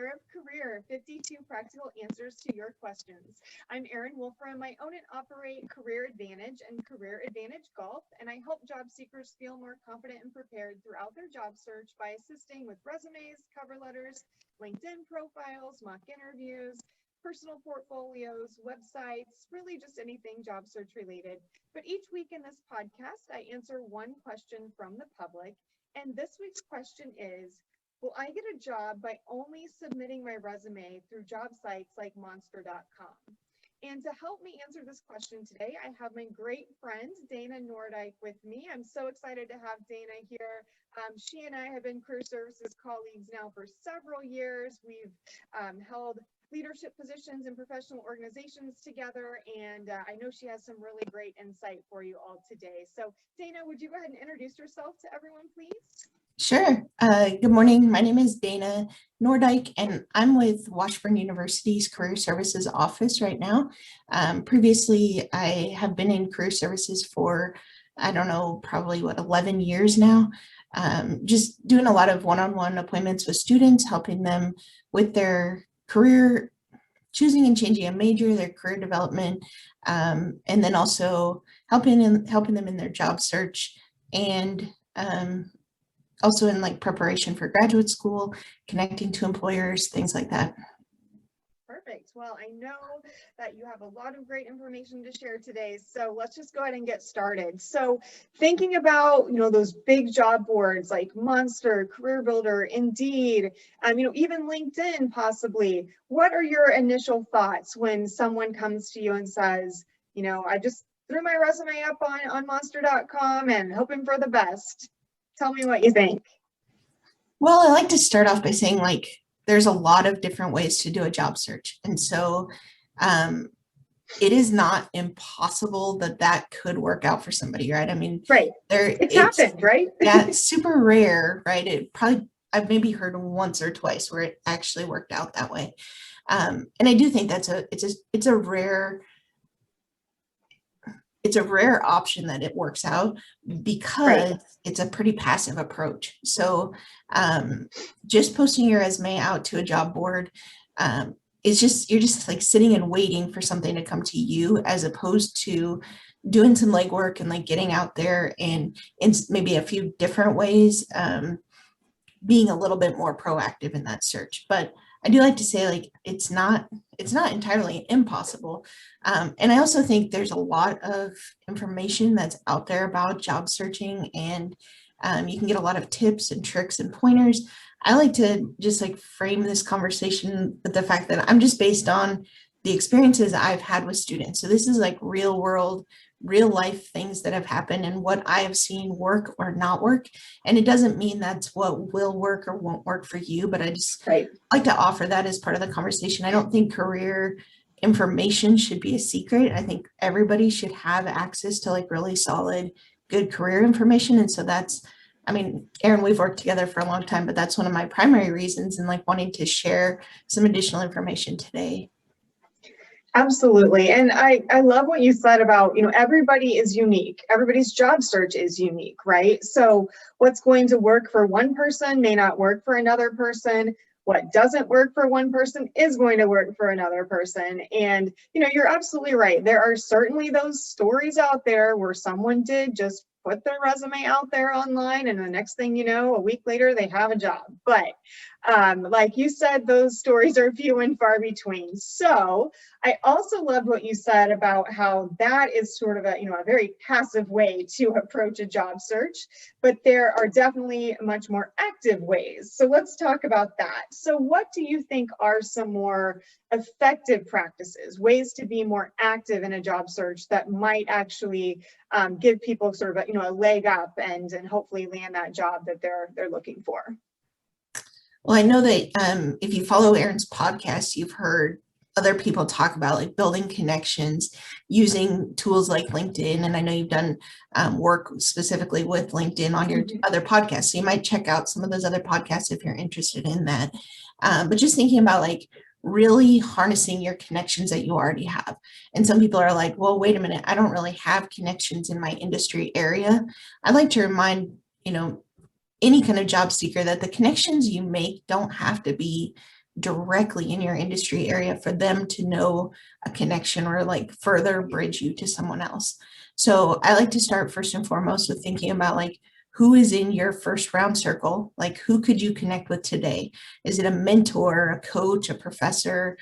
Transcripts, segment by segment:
Care of Career, 52 practical answers to your questions. I'm Erin Wolfram. I own and operate Career Advantage and Career Advantage Golf, and I help job seekers feel more confident and prepared throughout their job search by assisting with resumes, cover letters, LinkedIn profiles, mock interviews, personal portfolios, websites, really just anything job search related. But each week in this podcast, I answer one question from the public. And this week's question is, will I get a job by only submitting my resume through job sites like monster.com? And to help me answer this question today, I have my great friend, Dana Nordyke, with me. I'm so excited to have Dana here. She and I have been career services colleagues now for several years. We've held leadership positions in professional organizations together, and I know she has some really great insight for you all today. So Dana, would you go ahead and introduce yourself to everyone, please? Sure. Good morning. My name is Dana Nordyke, and I'm with Washburn University's Career Services Office right now. Previously, I have been in career services for, I don't know, probably 11 years now. Just doing a lot of one-on-one appointments with students, helping them with their career, choosing and changing a major, their career development, and then also helping them in their job search, and also in like preparation for graduate school, connecting to employers, things like that. Perfect. Well, I know that you have a lot of great information to share today, so let's just go ahead and get started. So thinking about, those big job boards like Monster, Career Builder, Indeed, even LinkedIn possibly, what are your initial thoughts when someone comes to you and says, I just threw my resume up on monster.com and hoping for the best? Tell me what you think. Well, I like to start off by saying, there's a lot of different ways to do a job search. And so it is not impossible that could work out for somebody, right? I mean, right. It's happened, right? Yeah, it's super rare, right? I've maybe heard once or twice where it actually worked out that way. And I do think it's a rare option that it works out, because it's a pretty passive approach. So just posting your resume out to a job board, you're just like sitting and waiting for something to come to you, as opposed to doing some legwork and like getting out there and in maybe a few different ways, being a little bit more proactive in that search. But I do like to say, it's not entirely impossible. And I also think there's a lot of information that's out there about job searching, and you can get a lot of tips and tricks and pointers. I like to just frame this conversation with the fact that I'm just based on the experiences I've had with students. So this is real world, real life things that have happened and what I have seen work or not work. And it doesn't mean that's what will work or won't work for you, but I just like to offer that as part of the conversation. I don't think career information should be a secret. I think everybody should have access to really solid, good career information. And so Erin, we've worked together for a long time, but that's one of my primary reasons in wanting to share some additional information today. Absolutely. And I love what you said about, everybody is unique. Everybody's job search is unique, right? So what's going to work for one person may not work for another person. What doesn't work for one person is going to work for another person. And, you're absolutely right. There are certainly those stories out there where someone did just put their resume out there online, and the next thing you know, a week later, they have a job. But like you said, those stories are few and far between. So I also love what you said about how that is sort of a very passive way to approach a job search, but there are definitely much more active ways. So let's talk about that. So what do you think are some more effective practices, ways to be more active in a job search that might actually give people sort of a leg up and hopefully land that job that they're looking for? Well, I know that if you follow Erin's podcast, you've heard other people talk about building connections using tools like LinkedIn. And I know you've done work specifically with LinkedIn on your other podcasts. So you might check out some of those other podcasts if you're interested in that. But just thinking about really harnessing your connections that you already have. And some people are like, well, wait a minute, I don't really have connections in my industry area. I like to remind, any kind of job seeker that the connections you make don't have to be directly in your industry area for them to know a connection or like further bridge you to someone else. So I like to start first and foremost with thinking about like, who is in your first round circle? Like, who could you connect with today? Is it a mentor, a coach, a professor,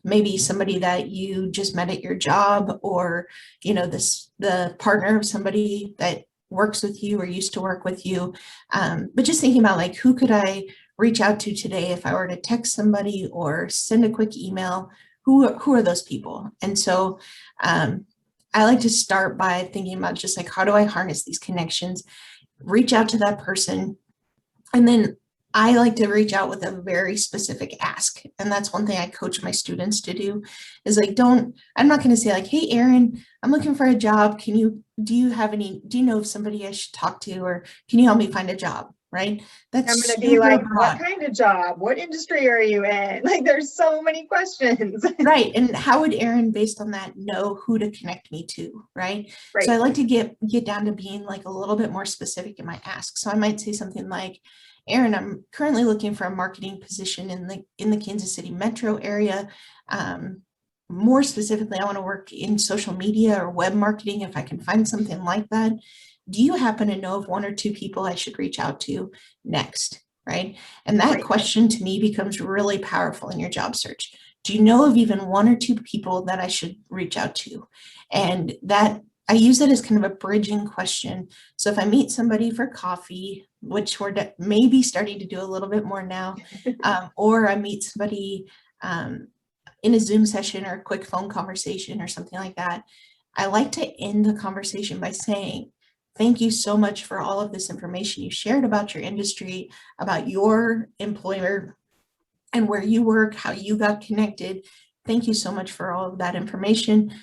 maybe somebody that you just met at your job, or, you know, the partner of somebody that works with you or used to work with you. But just thinking about like, who could I reach out to today if I were to text somebody or send a quick email? Who are those people? And so I like to start by thinking about just like, how do I harness these connections, reach out to that person, and then I like to reach out with a very specific ask. And that's one thing I coach my students to do is like, I'm not going to say like, hey, Erin, I'm looking for a job. Do you know of somebody I should talk to, or can you help me find a job? Right? That's I'm going to be super like, broad. what kind of job? What industry are you in? Like, there's so many questions. Right. And how would Erin, based on that, know who to connect me to? Right. Right. So I like to get down to being like a little bit more specific in my ask. So I might say something like, Erin, I'm currently looking for a marketing position in the Kansas City metro area. More specifically, I want to work in social media or web marketing if I can find something like that. Do you happen to know of one or two people I should reach out to next? Right. And that Right. question to me becomes really powerful in your job search. Do you know of even one or two people that I should reach out to? And that I use that as kind of a bridging question. So if I meet somebody for coffee, which we're maybe starting to do a little bit more now, or I meet somebody in a Zoom session or a quick phone conversation or something like that, I like to end the conversation by saying, thank you so much for all of this information you shared about your industry, about your employer and where you work, how you got connected. Thank you so much for all of that information.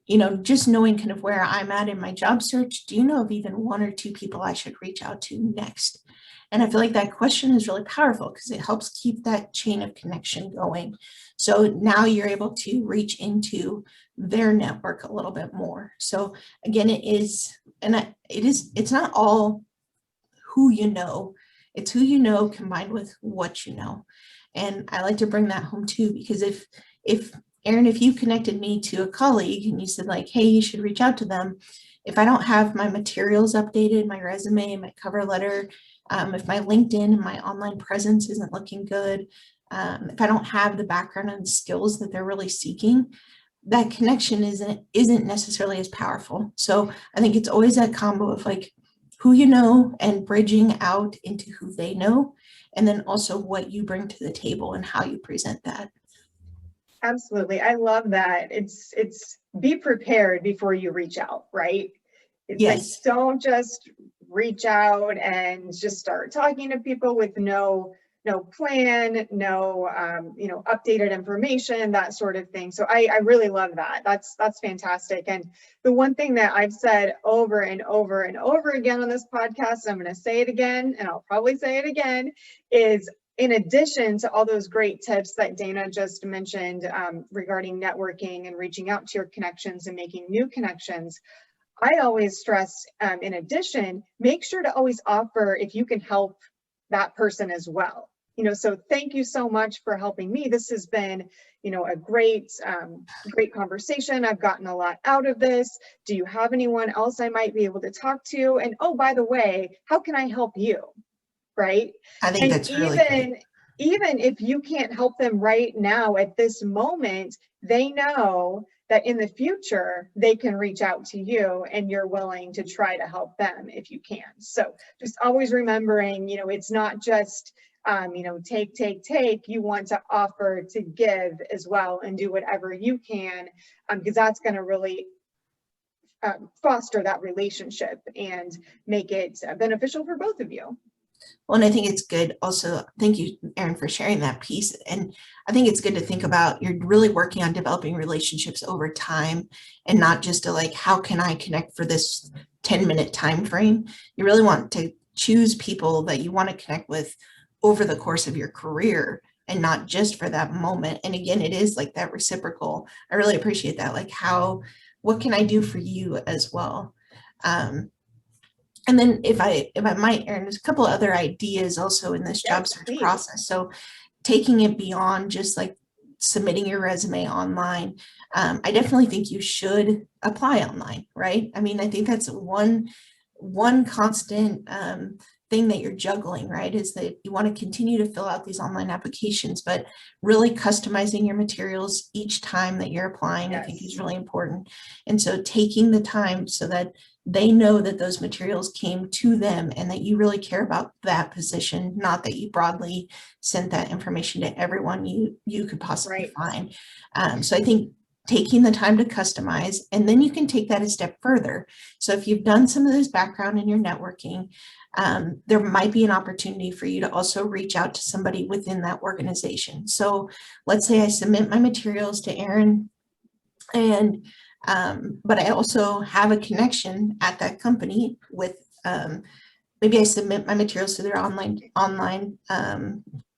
You know, just knowing kind of where I'm at in my job search, do you know of even one or two people I should reach out to next? And I feel like that question is really powerful because it helps keep that chain of connection going. So now you're able to reach into their network a little bit more. So again, it's not all who you know, it's who you know combined with what you know. And I like to bring that home too, because if Erin, if you connected me to a colleague and you said like, hey, you should reach out to them, if I don't have my materials updated, my resume, my cover letter, if my LinkedIn and my online presence isn't looking good, if I don't have the background and the skills that they're really seeking, that connection isn't necessarily as powerful. So I think it's always that combo of like who you know and bridging out into who they know, and then also what you bring to the table and how you present that. Absolutely. I love that. It's be prepared before you reach out, right? It's like, Yes. don't just reach out and just start talking to people with no plan, no updated information, that sort of thing. So I really love that. That's fantastic. And the one thing that I've said over and over and over again on this podcast, I'm going to say it again, and I'll probably say it again, is in addition to all those great tips that Dana just mentioned regarding networking and reaching out to your connections and making new connections, I always stress, in addition, make sure to always offer if you can help that person as well. So thank you so much for helping me. This has been, a great conversation. I've gotten a lot out of this. Do you have anyone else I might be able to talk to? And oh, by the way, how can I help you? Right? I think And that's really great. even if you can't help them right now at this moment, they know that in the future they can reach out to you and you're willing to try to help them if you can. So just always remembering, it's not just take. You want to offer to give as well and do whatever you can, because that's going to really foster that relationship and make it beneficial for both of you. Well, and I think it's good also, thank you, Erin, for sharing that piece. And I think it's good to think about you're really working on developing relationships over time and not just to like, how can I connect for this 10-minute time frame? You really want to choose people that you want to connect with over the course of your career and not just for that moment. And again, it is like that reciprocal. I really appreciate that. Like what can I do for you as well? And then if I might, Erin, there's a couple of other ideas also in this job search process. So taking it beyond just like submitting your resume online, I definitely think you should apply online, right? I mean, I think that's one constant thing that you're juggling, right? Is that you want to continue to fill out these online applications, but really customizing your materials each time that you're applying, I think is really important. And so taking the time so that they know that those materials came to them and that you really care about that position, not that you broadly sent that information to everyone you could possibly find. So I think taking the time to customize, and then you can take that a step further. So if you've done some of this background in your networking, there might be an opportunity for you to also reach out to somebody within that organization. So let's say I submit my materials to Erin, and but I also have a connection at that company with, maybe I submit my materials to their online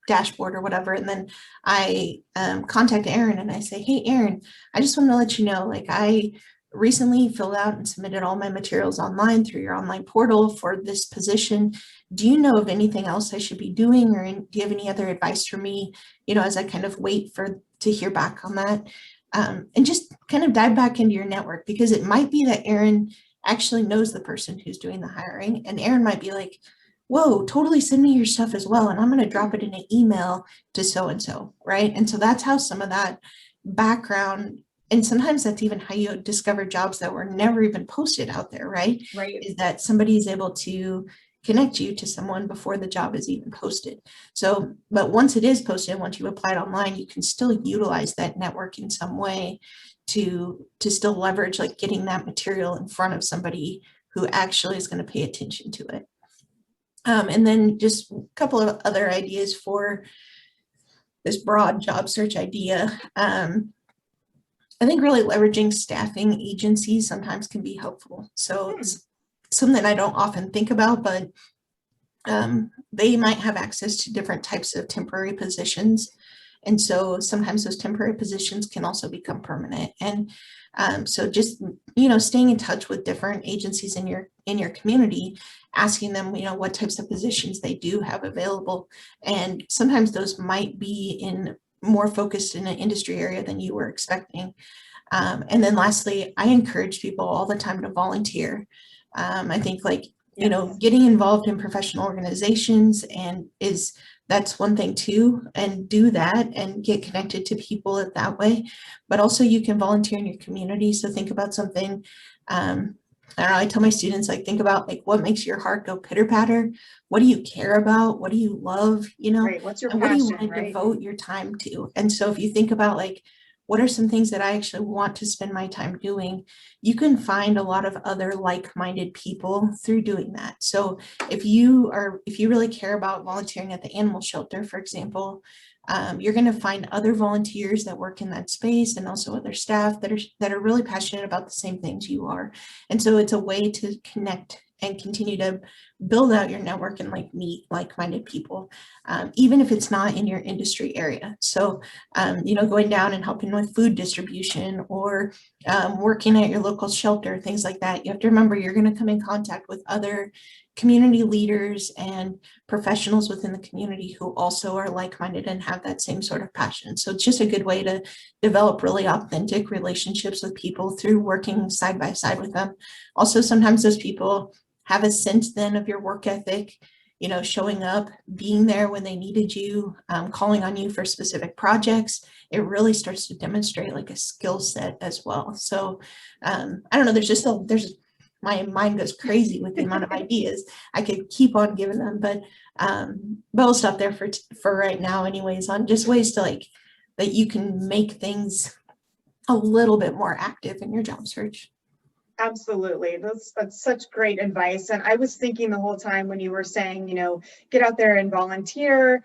dashboard or whatever, and then I contact Erin and I say, hey Erin, I just want to let you know, like, I recently filled out and submitted all my materials online through your online portal for this position. Do you know of anything else I should be doing, or do you have any other advice for me, as I kind of wait to hear back on that? And just kind of dive back into your network, because it might be that Erin actually knows the person who's doing the hiring, and Erin might be like, whoa, totally send me your stuff as well, and I'm going to drop it in an email to so-and-so, right? And so that's how some of that background, and sometimes that's even how you discover jobs that were never even posted out there, right? Is that somebody is able to connect you to someone before the job is even posted. So, but once it is posted, once you applied online, you can still utilize that network in some way to still leverage, like, getting that material in front of somebody who actually is going to pay attention to it. And then just a couple of other ideas for this broad job search idea. I think really leveraging staffing agencies sometimes can be helpful. So it's something I don't often think about, but they might have access to different types of temporary positions. And so sometimes those temporary positions can also become permanent. And so just, staying in touch with different agencies in your community, asking them, what types of positions they do have available. And sometimes those might be more focused in an industry area than you were expecting. And then lastly, I encourage people all the time to volunteer. I think, like, getting involved in professional organizations that's one thing too, and do that and get connected to people that way. But also you can volunteer in your community. So think about something, I don't know, I tell my students, like, think about, like, what makes your heart go pitter patter? What do you care about? What do you love? What's your and passion, what do you want to devote your time to? And so if you think about, like, what are some things that I actually want to spend my time doing? You can find a lot of other like-minded people through doing that. So if you really care about volunteering at the animal shelter, for example, you're going to find other volunteers that work in that space, and also other staff that are really passionate about the same things you are. And so it's a way to connect and continue to build out your network and, like, meet like-minded people, even if it's not in your industry area. So, going down and helping with food distribution, or working at your local shelter, things like that. You have to remember you're going to come in contact with other community leaders and professionals within the community who also are like-minded and have that same sort of passion. So it's just a good way to develop really authentic relationships with people through working side by side with them. Also, sometimes those people have a sense then of your work ethic, showing up, being there when they needed you, calling on you for specific projects. It really starts to demonstrate, like, a skill set as well. So I don't know, my mind goes crazy with the amount of ideas. I could keep on giving them, but I'll stop there for right now anyways, on just ways to, like, that you can make things a little bit more active in your job search. Absolutely. That's such great advice. And I was thinking the whole time when you were saying, get out there and volunteer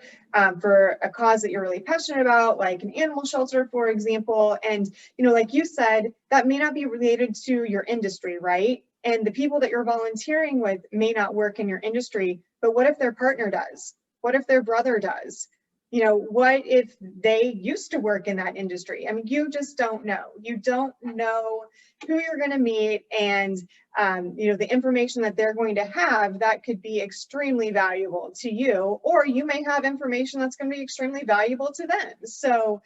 for a cause that you're really passionate about, like an animal shelter, for example. And, like you said, that may not be related to your industry, right? And the people that you're volunteering with may not work in your industry, but what if their partner does? What if their brother does? what if they used to work in that industry? I mean, you just don't know. You don't know who you're going to meet, and the information that they're going to have that could be extremely valuable to you, or you may have information that's going to be extremely valuable to them. So,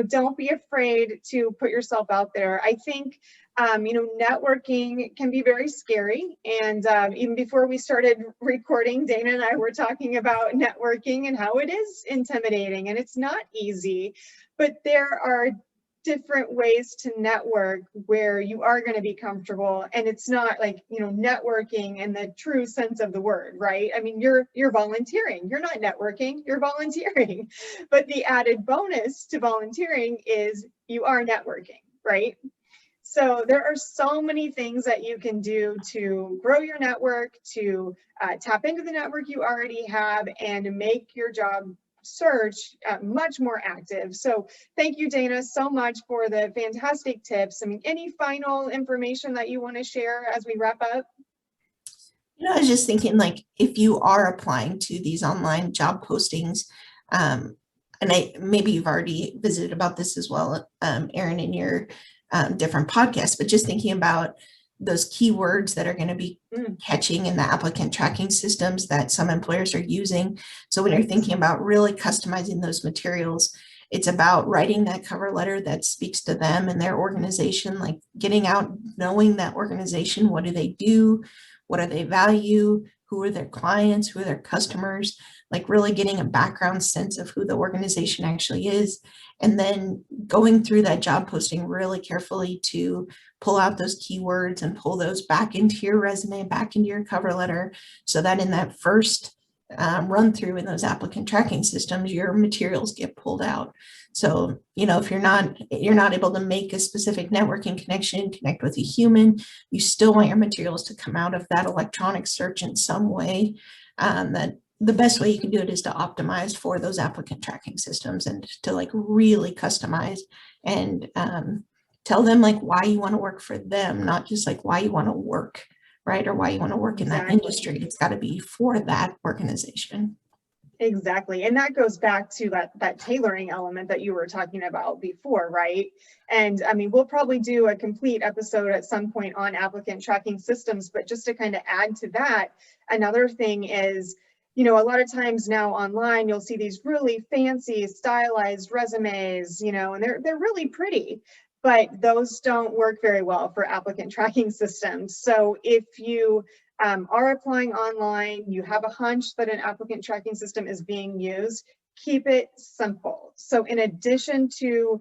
don't be afraid to put yourself out there. I think networking can be very scary. And even before we started recording, Dana and I were talking about networking and how it is intimidating and it's not easy, but there are different ways to network where you are going to be comfortable, and it's not like networking in the true sense of the word, right? I mean, you're volunteering, you're not networking, you're volunteering. But the added bonus to volunteering is you are networking, right? So there are so many things that you can do to grow your network, to tap into the network you already have, and make your job search much more active. So thank you, Dana, so much for the fantastic tips. I mean, any final information that you want to share as we wrap up? I was just thinking, like, if you are applying to these online job postings, and maybe you've already visited about this as well, Erin, in your different podcasts, but just thinking about those keywords that are going to be catching in the applicant tracking systems that some employers are using. So when you're thinking about really customizing those materials, it's about writing that cover letter that speaks to them and their organization, like getting out, knowing that organization, what do they do? What do they value? Who are their clients? Who are their customers? Like really getting a background sense of who the organization actually is. And then going through that job posting really carefully to pull out those keywords and pull those back into your resume, back into your cover letter, so that in that first run through in those applicant tracking systems, your materials get pulled out. So, if you're not able to make a specific networking connection, connect with a human, you still want your materials to come out of that electronic search in some way. That the best way you can do it is to optimize for those applicant tracking systems and to like really customize and tell them like why you want to work for them, not just like why you want to work, right? Or why you want to work in that industry. It's got to be for that organization. Exactly. And that goes back to that tailoring element that you were talking about before, right? And I mean, we'll probably do a complete episode at some point on applicant tracking systems, but just to kind of add to that, another thing is, a lot of times now online, you'll see these really fancy stylized resumes, and they're really pretty, but those don't work very well for applicant tracking systems. So if you are applying online, you have a hunch that an applicant tracking system is being used, keep it simple. So in addition to,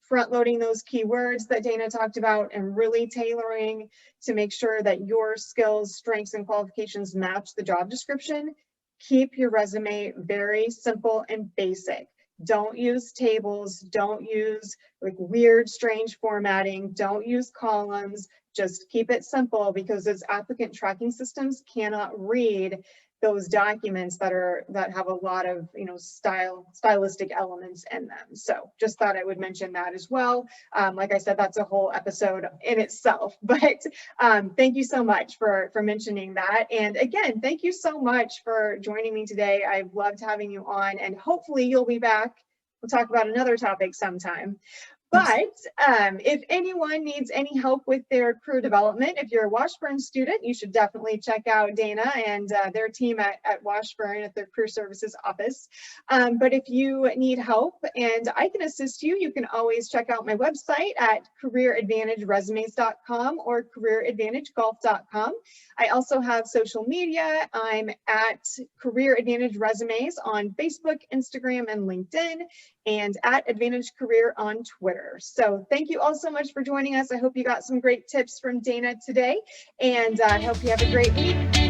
front loading those keywords that Dana talked about and really tailoring to make sure that your skills, strengths, and qualifications match the job description, keep your resume very simple and basic. Don't use tables, don't use like weird, strange formatting, don't use columns. Just keep it simple, because those applicant tracking systems cannot read those documents that have a lot of stylistic elements in them. So just thought I would mention that as well. Like I said, that's a whole episode in itself. But thank you so much for mentioning that. And again, thank you so much for joining me today. I've loved having you on, and hopefully you'll be back. We'll talk about another topic sometime. But if anyone needs any help with their career development, if you're a Washburn student, you should definitely check out Dana and their team at Washburn at their career services office. But if you need help and I can assist you, you can always check out my website at careeradvantageresumes.com or careeradvantagegolf.com. I also have social media. I'm at Career Advantage Resumes on Facebook, Instagram, and LinkedIn, and at Advantage Career on Twitter. So thank you all so much for joining us. I hope you got some great tips from Dana today, and I hope you have a great week.